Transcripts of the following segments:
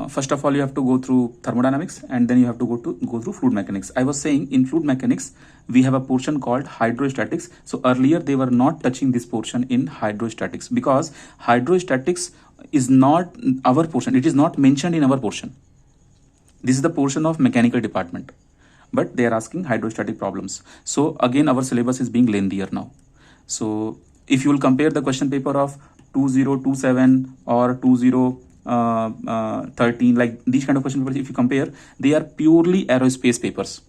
first of all you have to go through thermodynamics, and then you have to go through fluid mechanics. I was saying in fluid mechanics we have a portion called hydrostatics. So earlier they were not touching this portion in hydrostatics because hydrostatics is not our portion. It is not mentioned in our portion. This is the portion of mechanical department, but they are asking hydrostatic problems. So again our syllabus is being lengthier now. So if you will compare the question paper of 2027 or 2013, like these kind of question papers, if you compare, they are purely aerospace papers.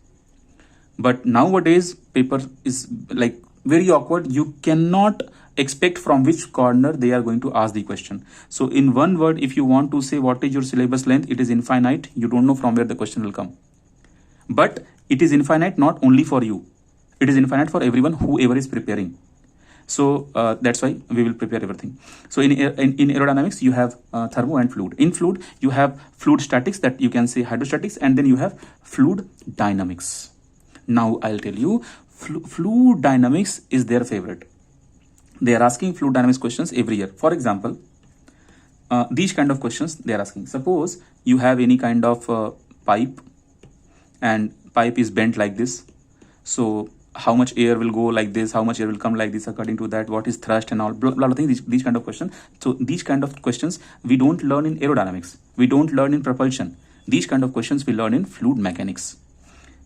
But nowadays paper is like very awkward. You cannot expect from which corner they are going to ask the question. So in one word, if you want to say what is your syllabus length, it is infinite. You don't know from where the question will come. But it is infinite not only for you. It is infinite for everyone, whoever is preparing. So that's why we will prepare everything. So in aerodynamics you have thermo and fluid. In fluid you have fluid statics, that you can say hydrostatics, and then you have fluid dynamics. Now I'll tell you, fluid dynamics is their favorite. They are asking fluid dynamics questions every year. For example, these kind of questions they are asking. Suppose you have any kind of pipe, and pipe is bent like this. So how much air will go like this, how much air will come like this, according to that, what is thrust and all, blah, blah, blah things, these kind of questions. So these kind of questions we don't learn in aerodynamics. We don't learn in propulsion. These kind of questions we learn in fluid mechanics.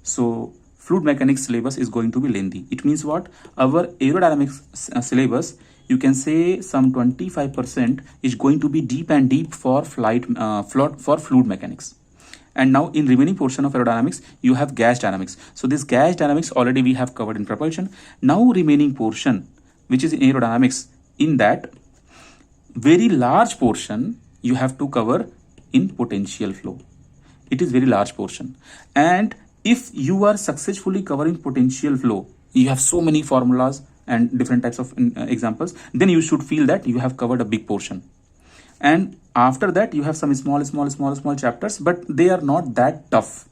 So fluid mechanics syllabus is going to be lengthy. It means what? Our aerodynamics syllabus, you can say some 25% is going to be deep and deep for fluid mechanics. And now in remaining portion of aerodynamics, you have gas dynamics. So this gas dynamics already we have covered in propulsion. Now remaining portion, which is in aerodynamics, in that very large portion you have to cover in potential flow. It is very large portion. And if you are successfully covering potential flow, you have so many formulas and different types of examples, then you should feel that you have covered a big portion. And after that you have some small chapters, but they are not that tough.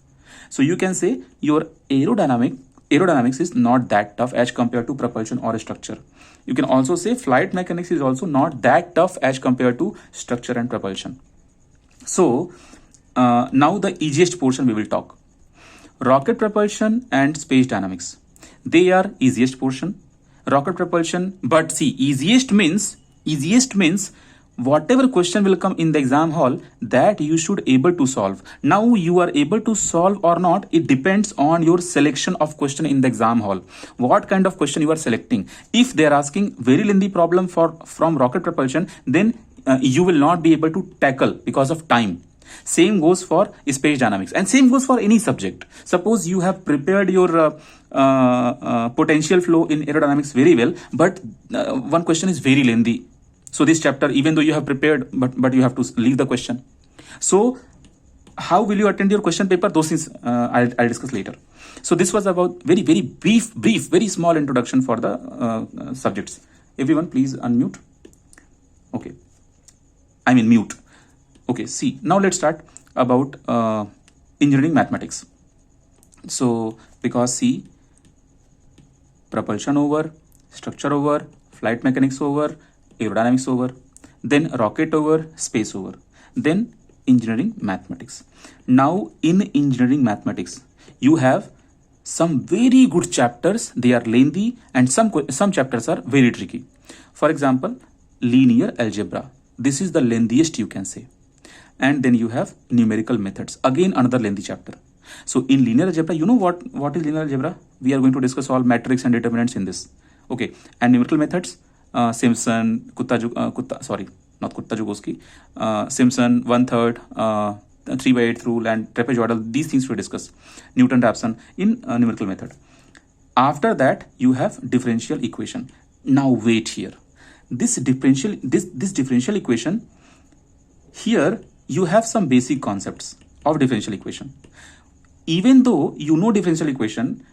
So you can say your aerodynamics is not that tough as compared to propulsion or structure. You can also say flight mechanics is also not that tough as compared to structure and propulsion. So now the easiest portion we will talk. Rocket propulsion and space dynamics. They are easiest portion. Rocket propulsion, but see, easiest means whatever question will come in the exam hall, that you should able to solve. Now you are able to solve or not, it depends on your selection of question in the exam hall. What kind of question you are selecting? If they are asking very lengthy problem from rocket propulsion, then you will not be able to tackle because of time. Same goes for space dynamics, and same goes for any subject. Suppose you have prepared your potential flow in aerodynamics very well, but one question is very lengthy. So this chapter, even though you have prepared, but you have to leave the question. So how will you attend your question paper? Those things I'll discuss later. So this was about very brief, very small introduction for the subjects. Everyone please unmute. Okay. I mean mute. Okay, see, now let's start about engineering mathematics. So because see, propulsion over, structure over, flight mechanics over, aerodynamics over, then rocket over, space over, then engineering mathematics. Now in engineering mathematics you have some very good chapters. They are lengthy, and some chapters are very tricky. For example, linear algebra. This is the lengthiest you can say. And then you have numerical methods, again another lengthy chapter. So in linear algebra, you know what is linear algebra? We are going to discuss all matrix and determinants in this. Okay, and numerical methods, Simpson, Kutta-Joukowski, Simpson, 1/3, 3/8 rule, and trapezoidal. These things we discuss. Newton-Raphson in numerical method. After that you have differential equation. Now wait here. This differential equation, here you have some basic concepts of differential equation. Even though you know differential equation,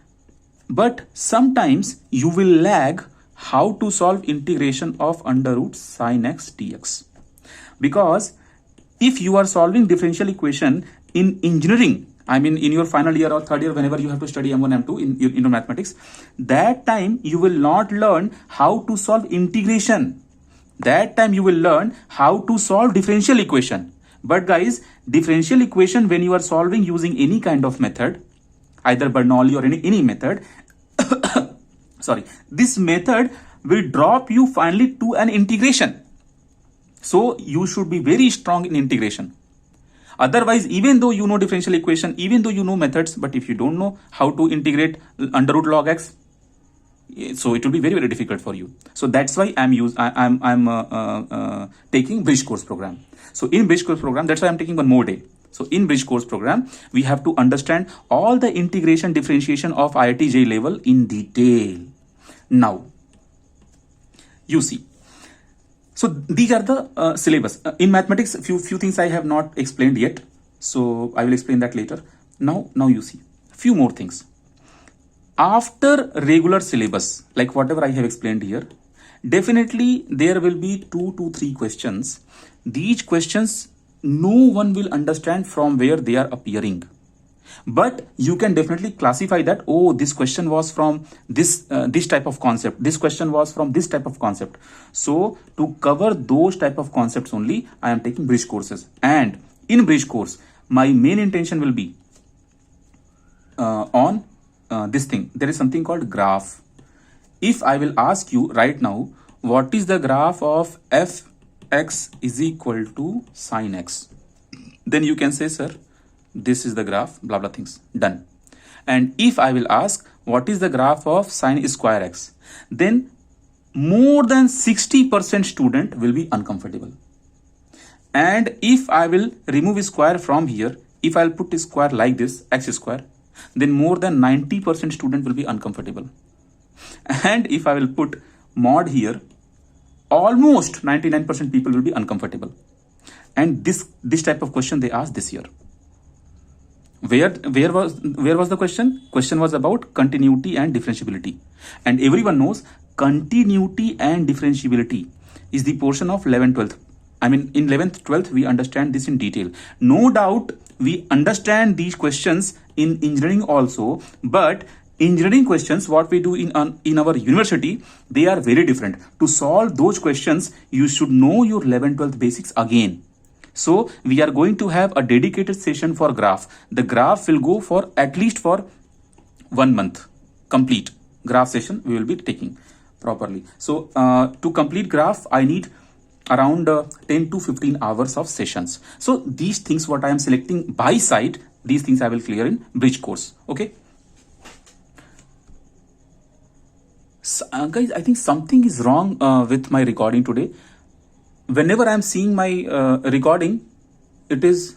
but sometimes you will lag how to solve integration of under root sin x dx. Because if you are solving differential equation in engineering, I mean in your final year or third year, whenever you have to study M1, M2 in your mathematics, that time you will not learn how to solve integration. That time you will learn how to solve differential equation. But guys, differential equation, when you are solving using any kind of method, either Bernoulli or any method, sorry, this method will drop you finally to an integration. So you should be very strong in integration. Otherwise, even though you know differential equation, even though you know methods, but if you don't know how to integrate under root log x, so it will be very, very difficult for you. So that's why I'm taking bridge course program. So in bridge course program, that's why I'm taking one more day. So in bridge course program, we have to understand all the integration differentiation of IIT JEE level in detail. Now, you see. So these are the syllabus. In mathematics, few things I have not explained yet. So I will explain that later. Now you see few more things. After regular syllabus, like whatever I have explained here, definitely there will be 2 to 3 questions. These questions no one will understand from where they are appearing. But you can definitely classify that, oh, this question was from this type of concept, this question was from this type of concept. So to cover those type of concepts only, I am taking bridge courses. And in bridge course, my main intention will be on this thing. There is something called graph. If I will ask you right now, what is the graph of fx is equal to sine x? Then you can say, sir, this is the graph, blah, blah things, done. And if I will ask, what is the graph of sine square x? Then more than 60% student will be uncomfortable. And if I will remove square from here, if I'll put square like this, x square, then more than 90% student will be uncomfortable. And if I will put mod here, almost 99% people will be uncomfortable. And this type of question they asked this year. Where was the question? Question was about continuity and differentiability. And everyone knows continuity and differentiability is the portion of 11th, 12th. I mean, in 11th, 12th, we understand this in detail. No doubt, we understand these questions in engineering also, but engineering questions, what we do in our university, they are very different. To solve those questions, you should know your 11th, 12th basics again. So we are going to have a dedicated session for graph. The graph will go for at least for 1 month. Complete graph session we will be taking properly. So to complete graph, I need around 10 to 15 hours of sessions. So these things what I am selecting by side, these things I will clear in bridge course. Okay. So, guys, I think something is wrong with my recording today. Whenever I am seeing my recording, it is